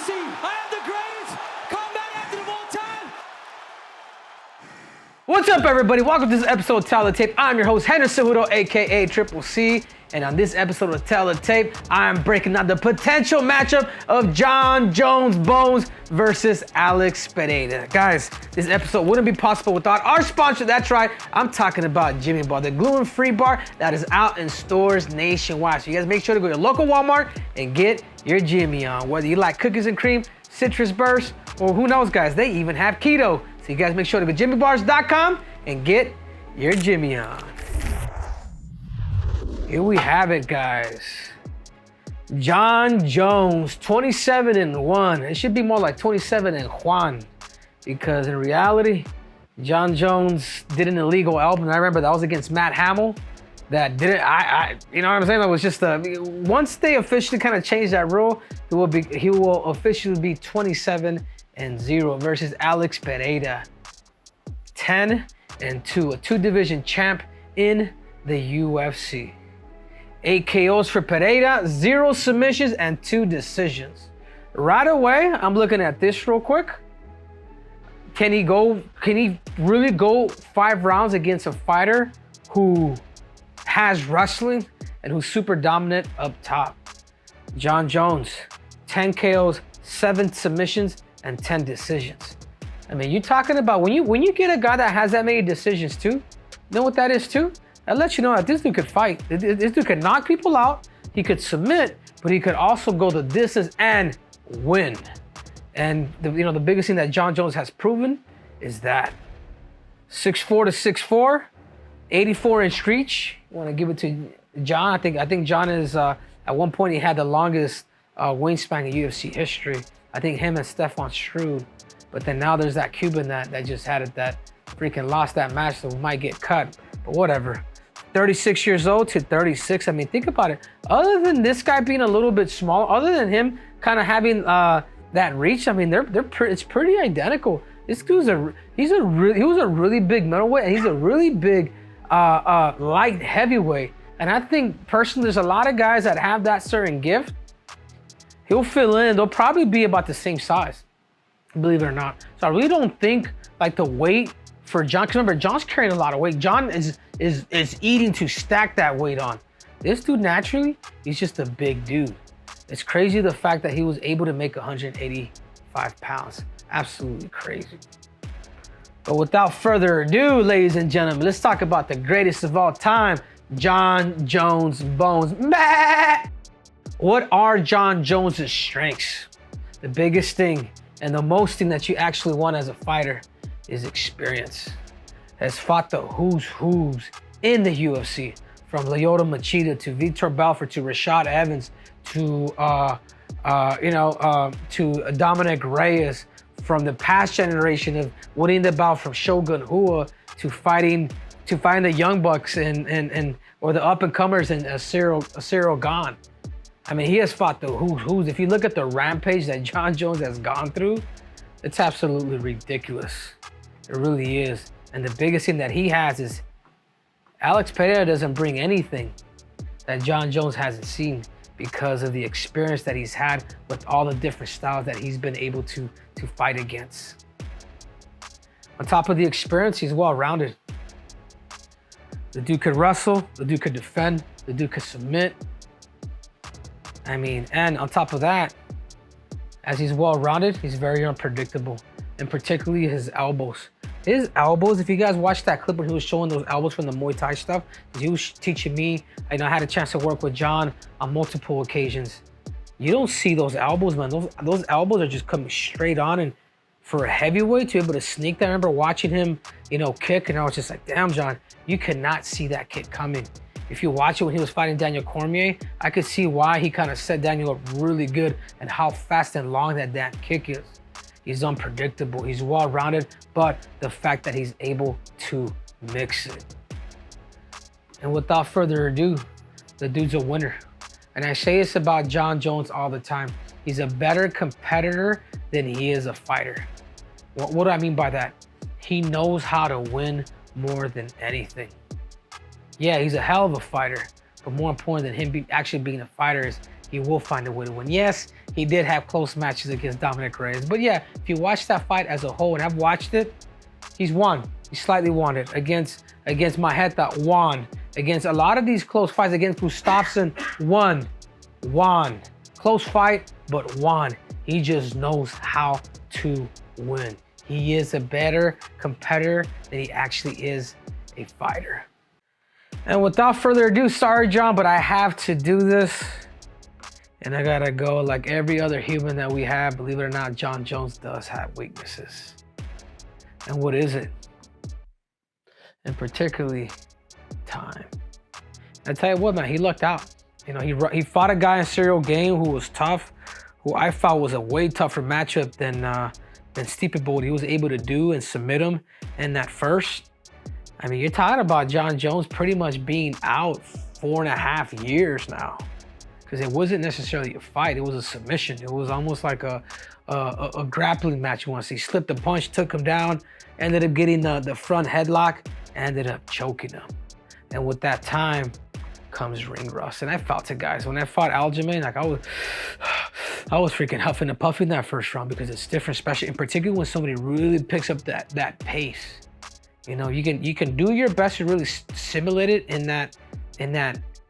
UFC. I am the greatest combat athlete of all time. What's up, everybody? Welcome to this episode of Tell the Tape. I'm your host, Cejudo, aka Triple C. And on this episode of Tell the Tape, I'm breaking down the potential matchup of Jon Jones Bones versus Alex Pereira. Guys, this episode wouldn't be possible without our sponsor. That's right, I'm talking about Jimmy Bar, the gluten-free bar that is out in stores nationwide. So you guys make sure to go to your local Walmart and get your Jimmy on. Whether you like cookies and cream, citrus burst, or who knows, guys, they even have keto. So you guys make sure to go to jimmybars.com and get your Jimmy on. Here we have it, guys. Jon Jones, 27-1. It should be more like 27-Juan, because in reality, Jon Jones did an illegal elbow, and I remember that was against Matt Hamill. That didn't, you know what I'm saying? That was just once they officially kind of changed that rule, he will officially be 27-0 versus Alex Pereira, 10-2, a two-division champ in the UFC. 8 KOs for Pereira, 0 submissions, and 2 decisions. Right away, I'm looking at this real quick. Can he really go 5 rounds against a fighter who has wrestling and who's super dominant up top? Jon Jones, 10 KOs, 7 submissions, and 10 decisions. I mean, you're talking about when you get a guy that has that many decisions too, you know what that is too? That lets you know that this dude could fight. This dude could knock people out, he could submit, but he could also go the distance and win. And the biggest thing that Jon Jones has proven is that 6'4" to 6'4", 84-inch reach. I want to give it to Jon. I think Jon is at one point he had the longest wingspan in UFC history. I think him and Stefan Struve. But then now there's that Cuban that just had it, that freaking lost that match, so might get cut. But whatever. 36 years old to 36. I mean, think about it. Other than this guy being a little bit small, other than him kind of having that reach, I mean, it's pretty identical. This dude's he was a really big middleweight, and he's a really big light heavyweight. And I think personally, there's a lot of guys that have that certain gift. He'll fill in. They'll probably be about the same size, believe it or not. So I really don't think like the weight for Jon, because remember, Jon's carrying a lot of weight. Jon is eating to stack that weight on. This dude naturally, he's just a big dude. It's crazy the fact that he was able to make 185 pounds. Absolutely crazy. But without further ado, ladies and gentlemen, let's talk about the greatest of all time, Jon Jones Bones. What are Jon Jones' strengths? The biggest thing and the most thing that you actually want as a fighter is experience. Has fought the who's in the UFC, from Lyoto Machida to Vitor Belfort to Rashad Evans to to Dominic Reyes, from the past generation of winning the bout from Shogun Rua to fighting the Young Bucks and or the up and comers and Cyril Gane. I mean, he has fought the who's. If you look at the rampage that Jon Jones has gone through, it's absolutely ridiculous. It really is. And the biggest thing that he has is Alex Pereira doesn't bring anything that Jon Jones hasn't seen, because of the experience that he's had with all the different styles that he's been able to fight against. On top of the experience, he's well-rounded. The dude could wrestle, the dude could defend, the dude could submit. I mean, and on top of that, as he's well-rounded, he's very unpredictable, and particularly his elbows. His elbows, if you guys watched that clip when he was showing those elbows from the Muay Thai stuff, he was teaching me, I had a chance to work with Jon on multiple occasions. You don't see those elbows, man. Those elbows are just coming straight on, and for a heavyweight to be able to sneak that, I remember watching him, kick, and I was just like, damn, Jon, you could not see that kick coming. If you watch it when he was fighting Daniel Cormier, I could see why he kind of set Daniel up really good and how fast and long that kick is. He's unpredictable, he's well-rounded, but the fact that he's able to mix it. And without further ado, the dude's a winner. And I say this about Jon Jones all the time. He's a better competitor than he is a fighter. What do I mean by that? He knows how to win more than anything. Yeah, he's a hell of a fighter, but more important than him actually being a fighter is he will find a way to win. Yes, he did have close matches against Dominic Reyes. But yeah, if you watch that fight as a whole, and I've watched it, he's won. He slightly won it against Maheta, won. Against a lot of these close fights against Gustafsson, won. Close fight, but won. He just knows how to win. He is a better competitor than he actually is a fighter. And without further ado, sorry, Jon, but I have to do this. And I gotta go. Like every other human that we have, believe it or not, Jon Jones does have weaknesses. And what is it? And particularly time. And I tell you what, man, he lucked out. You know, he fought a guy in Serial Game who was tough, who I thought was a way tougher matchup than Stipe, but what he was able to do and submit him in that first. I mean, you're talking about Jon Jones pretty much being out 4.5 years now, because it wasn't necessarily a fight; it was a submission. It was almost like a grappling match. You want to see? Slipped a punch, took him down, ended up getting the front headlock, ended up choking him. And with that time comes ring rust. And I felt it, guys. When I fought Aljamain, like I was freaking huffing and puffing that first round, because it's different, especially in particular when somebody really picks up that pace. You know, you can do your best to really simulate it in that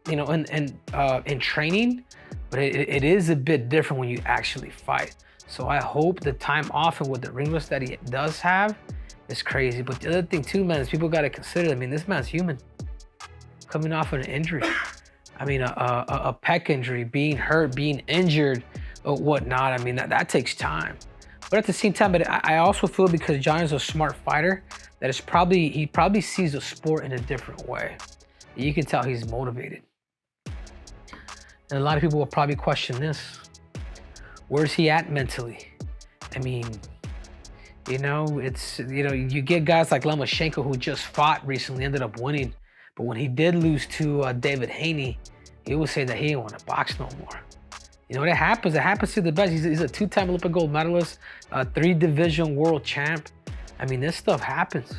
you know, in training, but it is a bit different when you actually fight. So I hope the time off and with the ring rust that he does have is crazy. But the other thing too, man, is people got to consider, I mean, this man's human, coming off of an injury. I mean, a pec injury, being hurt, being injured, or whatnot. I mean, that takes time. But at the same time, but I also feel, because Jon is a smart fighter, that he probably sees the sport in a different way. You can tell he's motivated. And a lot of people will probably question this. Where's he at mentally? I mean, you know, you get guys like Lomachenko, who just fought recently, ended up winning. But when he did lose to David Haney, he would say that he didn't want to box no more. You know, it happens to the best. He's a 2-time Olympic gold medalist, 3-division world champ. I mean, this stuff happens.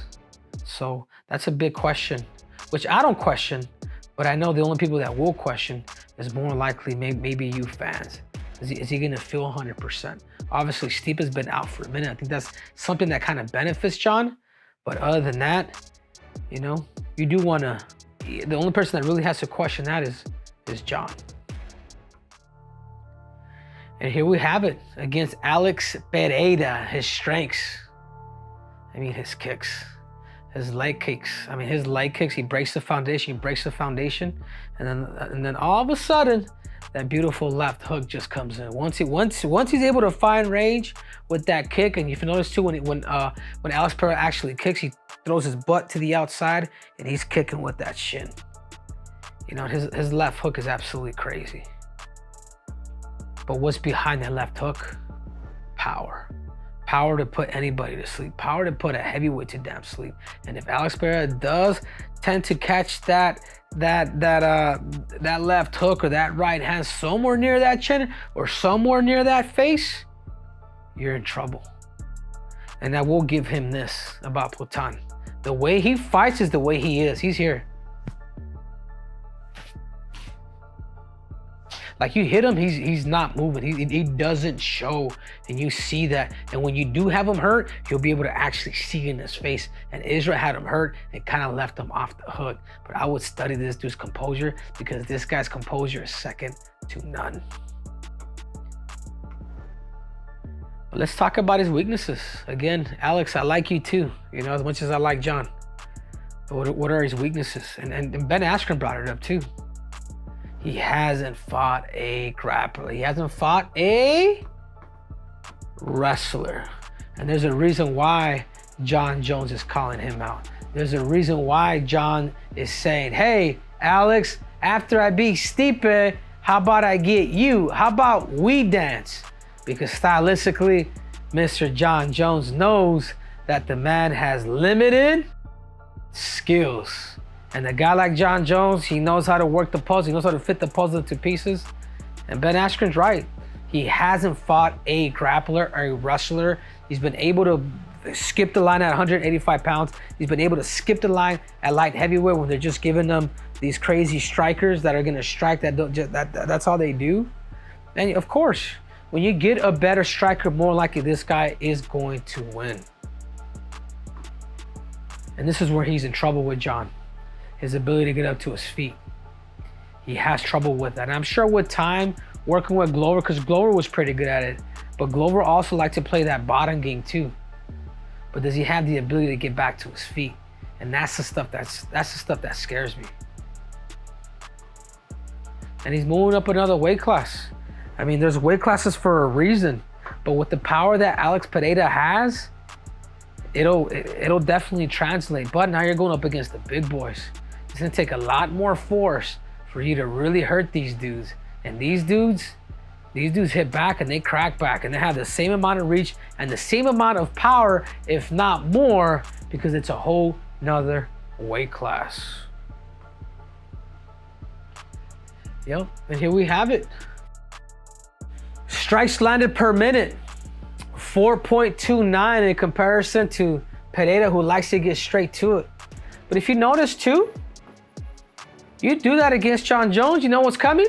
So that's a big question, which I don't question, but I know the only people that will question is more likely maybe you fans. Is he gonna feel 100%? Obviously, Stipe has been out for a minute. I think that's something that kind of benefits Jon. But other than that, you know, you do wanna, the only person that really has to question that is Jon. And here we have it against Alex Pereira, his strengths. I mean, his kicks, his leg kicks. I mean, his leg kicks, he breaks the foundation, and then all of a sudden, that beautiful left hook just comes in. Once he's able to find range with that kick, and if you notice too, when Alex Pereira actually kicks, he throws his butt to the outside, and he's kicking with that shin. You know, his left hook is absolutely crazy. But what's behind that left hook? Power. Power to put anybody to sleep. Power to put a heavyweight to damn sleep. And if Alex Pereira does tend to catch that left hook or that right hand somewhere near that chin or somewhere near that face, you're in trouble. And I will give him this about Poatan. The way he fights is the way he is. He's here. Like, you hit him, he's not moving. He doesn't show, and you see that. And when you do have him hurt, you'll be able to actually see in his face. And Israel had him hurt and kind of left him off the hook. But I would study this dude's composure, because this guy's composure is second to none. But let's talk about his weaknesses. Again, Alex, I like you too, you know, as much as I like Jon. But what are his weaknesses? And Ben Askren brought it up too. He hasn't fought a grappler. He hasn't fought a wrestler. And there's a reason why Jon Jones is calling him out. There's a reason why Jon is saying, hey, Alex, after I beat Stipe, how about I get you? How about we dance? Because stylistically, Mr. Jon Jones knows that the man has limited skills. And a guy like Jon Jones, he knows how to work the puzzle. He knows how to fit the puzzle into pieces. And Ben Askren's right. He hasn't fought a grappler or a wrestler. He's been able to skip the line at 185 pounds. He's been able to skip the line at light heavyweight when they're just giving them these crazy strikers that are going to strike. That's all they do. And of course, when you get a better striker, more likely this guy is going to win. And this is where he's in trouble with Jon. His ability to get up to his feet. He has trouble with that. And I'm sure with time, working with Glover, because Glover was pretty good at it, but Glover also liked to play that bottom game too. But does he have the ability to get back to his feet? And that's the stuff that scares me. And he's moving up another weight class. I mean, there's weight classes for a reason, but with the power that Alex Pereira has, it'll definitely translate. But now you're going up against the big boys. It's gonna take a lot more force for you to really hurt these dudes. And these dudes hit back and they crack back, and they have the same amount of reach and the same amount of power, if not more, because it's a whole nother weight class. Yep, and here we have it. Strikes landed per minute, 4.29 in comparison to Pereira, who likes to get straight to it. But if you notice too, you do that against Jon Jones, you know what's coming?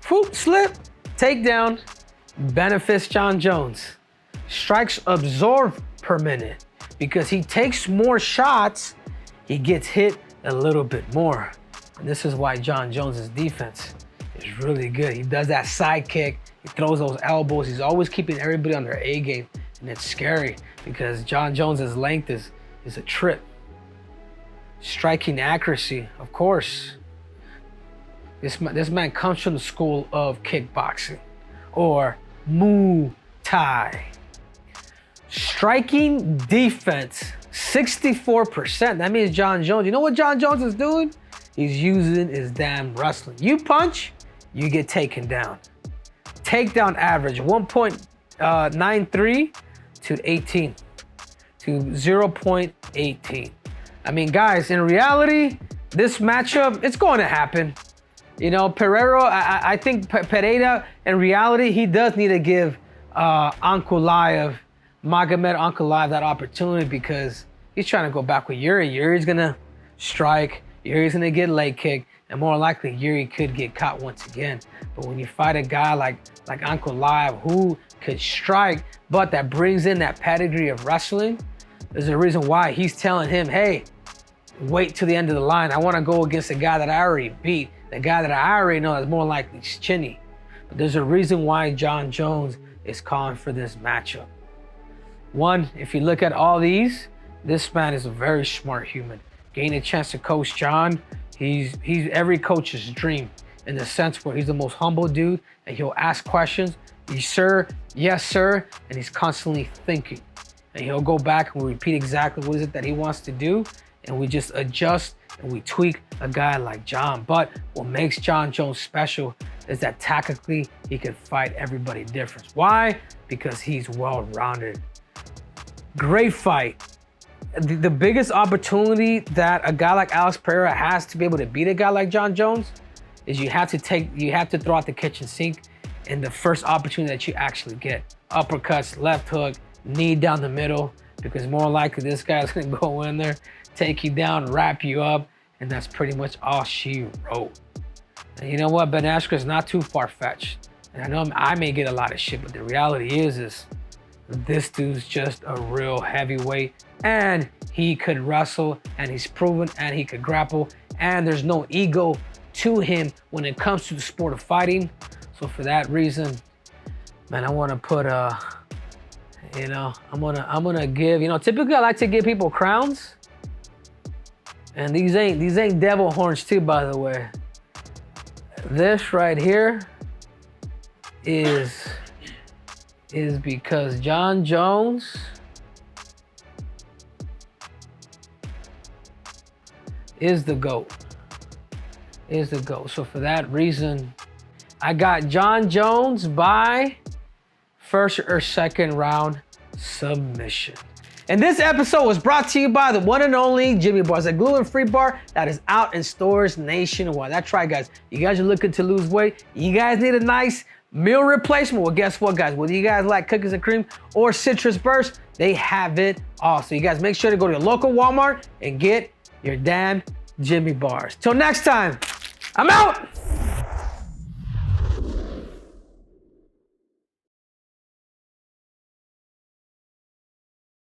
Whoop, slip, takedown, benefits Jon Jones. Strikes absorbed per minute, because he takes more shots, he gets hit a little bit more. And this is why Jon Jones' defense is really good. He does that side kick, he throws those elbows, he's always keeping everybody on their A game. And it's scary because Jon Jones' length is a trip. Striking accuracy, of course. This man comes from the school of kickboxing or Muay Thai. Striking defense, 64%. That means Jon Jones. You know what Jon Jones is doing? He's using his damn wrestling. You punch, you get taken down. Takedown average, 1.93 to 18, to 0.18. I mean, guys, in reality, this matchup, it's going to happen. You know, Pereira, I think Pereira, in reality, he does need to give Magomed Ankalaev that opportunity, because he's trying to go back with Yuri. Yuri's going to strike. Yuri's going to get leg kick. And more likely, Yuri could get caught once again. But when you fight a guy like Ankalaev, who could strike, but that brings in that pedigree of wrestling, there's a reason why he's telling him, hey, wait till the end of the line. I want to go against a guy that I already beat, the guy that I already know is more likely Chinny. But there's a reason why Jon Jones is calling for this matchup. One, if you look at all these, this man is a very smart human. Getting a chance to coach Jon, he's every coach's dream, in the sense where he's the most humble dude, and he'll ask questions. Yes, sir, and he's constantly thinking. And he'll go back and repeat exactly what is it that he wants to do, and we just adjust and we tweak a guy like Jon. But what makes Jon Jones special is that tactically he can fight everybody different. Why? Because he's well-rounded. Great fight. The biggest opportunity that a guy like Alex Pereira has to be able to beat a guy like Jon Jones is you have to throw out the kitchen sink in the first opportunity that you actually get. Uppercuts, left hook, knee down the middle, because more likely this guy's gonna go in there, take you down, wrap you up, and that's pretty much all she wrote. And you know what? Ben Askren's not too far-fetched. And I know I may get a lot of shit, but the reality is this dude's just a real heavyweight, and he could wrestle, and he's proven, and he could grapple, and there's no ego to him when it comes to the sport of fighting. So for that reason, man, I want to put I'm gonna give, typically I like to give people crowns, and these ain't devil horns too, by the way. This right here is because Jon Jones is the GOAT. So for that reason, I got Jon Jones by first or second round submission. And this episode was brought to you by the one and only Jimmy Bars, a gluten-free bar that is out in stores nationwide. That's right, guys. You guys are looking to lose weight. You guys need a nice meal replacement. Well, guess what, guys? Whether you guys like cookies and cream or citrus burst, they have it all. So you guys make sure to go to your local Walmart and get your damn Jimmy Bars. Till next time, I'm out.